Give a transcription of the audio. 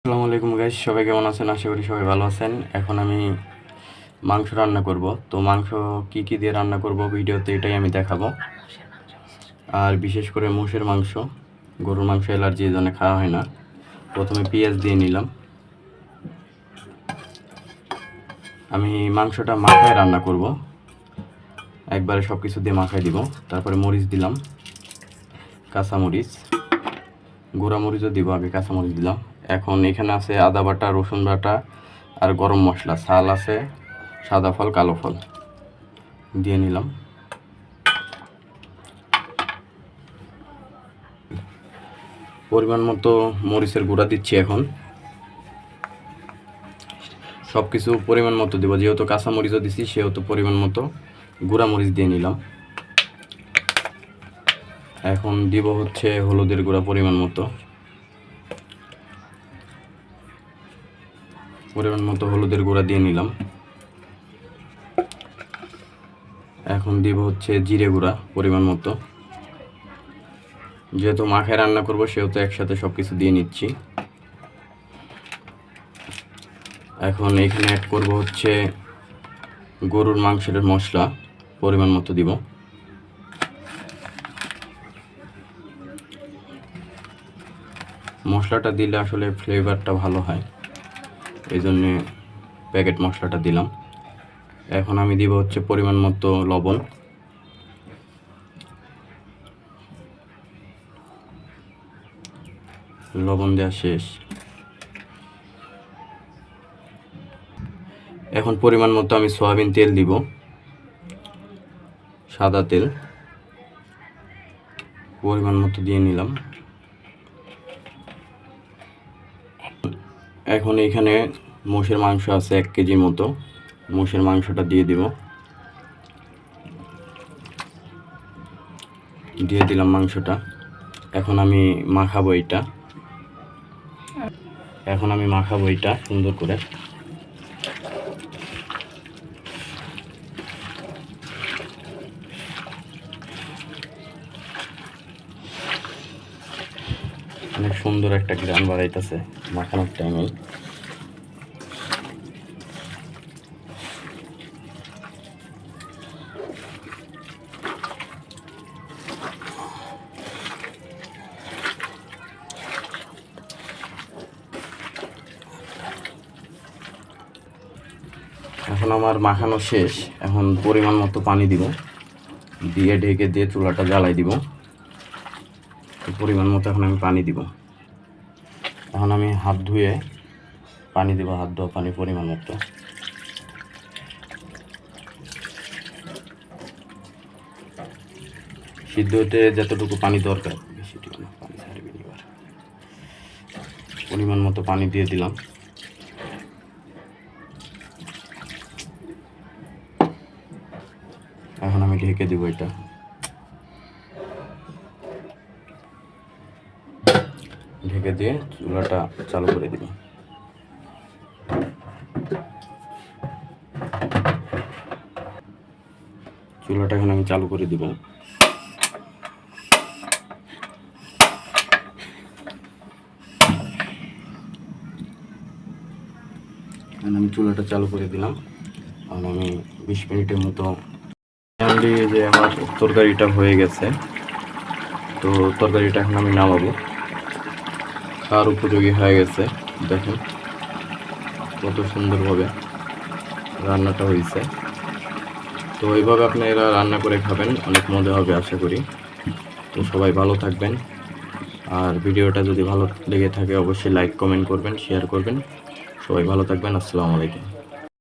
আসসালামু আলাইকুম গাইস, সবাই কেমন আছেন? আশা করি সবাই ভালো আছেন। এখন আমি মাংস রান্না করব। তো মাংস কি কি দিয়ে রান্না করব ভিডিওতে এটাই আমি দেখাবো। আর বিশেষ করে মোষের মাংস, গরুর মাংস অ্যালার্জি এই জন্য খাওয়া হয় না। প্রথমে পেঁয়াজ দিয়ে নিলাম। আমি মাংসটা মাখায় রান্না করব, একবারে সব কিছু দিয়ে মাখায় দিব। তারপরে মরিচ দিলাম, কাঁচামরিচ, গুঁড়া মরিচও দিব, আগে কাঁচামরিচ দিলাম। এখন এখানে আছে আদা বাটা, রসুন বাটা আর গরম মশলা, ছাল আছে, সাদা ফল, কালো ফল দিয়ে নিলাম। পরিমাণ মতো মরিচের গুঁড়া দিচ্ছি। এখন সব কিছু পরিমাণ মতো দেবো, যেহেতু কাঁচা মরিচও দিচ্ছি সেহেতু পরিমাণ মতো গুঁড়া মরিচ দিয়ে নিলাম। এখন দিব হচ্ছে হলুদের গুঁড়া পরিমাণ মতো হলুদের গুঁড়া দিয়ে নিলাম। এখন দিব হচ্ছে জিরে গুঁড়া পরিমাণ মতো, যেহেতু মাখায় রান্না করব সেহেতু একসাথে সব কিছু দিয়ে নিচ্ছি। এখন এখানে অ্যাড করব হচ্ছে গরুর মাংসের মশলা, পরিমাণ মতো দিব। মশলাটা দিলে আসলে ফ্লেভারটা ভালো হয়, এই জন্যে প্যাকেট মশলাটা দিলাম। এখন আমি দিব হচ্ছে পরিমাণ মতো লবণ। লবণ দেওয়া শেষ। এখন পরিমাণ মতো আমি সয়াবিন তেল দিব, সাদা তেল পরিমাণ মতো দিয়ে নিলাম। এখন এখানে মোষের মাংস আছে 1 কেজির মতো, মোষের মাংসটা দিয়ে দিলাম মাংসটা। এখন আমি মাখাবো এটা সুন্দর করে। অনেক সুন্দর একটা গ্রান বাড়াইতেছে মাখানোর টাইমে। এখন আমার মাখানো শেষ। এখন পরিমাণ মতো পানি দিব, দিয়ে ঢেকে দিয়ে চুলাটা জ্বালাই দিব। পরিমাণ মতো এখন আমি পানি দিব। এখন আমি হাত ধুয়ে পানি দিব, হাত ধোয়া পানি পরিমাণ মতো। সিদ্ধ হতে যতটুকু পানি দরকার বেশিটুকু পানি ছাড়বে। এবার পরিমাণ মতো পানি দিয়ে দিলাম। এখন আমি ঢেকে দিব, এটা ঢেকে দিয়ে চুলাটা চালু করে দিব। চুলাটা এখন আমি চালু করে দিব। আমি চুলাটা চালু করে দিলাম। এখন আমি 20 মিনিটের মতো যে আমার তরকারিটা হয়ে গেছে। তো তরকারিটা এখন আমি নামাবো, খাওয়ার উপযোগী হয়ে গেছে। দেখেন কত সুন্দরভাবে রান্নাটা হয়েছে। তো এইভাবে আপনারা রান্না করে খাবেন, অনেক মজা হবে আশা করি। তো সবাই ভালো থাকবেন, আর ভিডিওটা যদি ভালো লেগে থাকে অবশ্যই লাইক, কমেন্ট করবেন, শেয়ার করবেন। সবাই ভালো থাকবেন। আসসালামু আলাইকুম।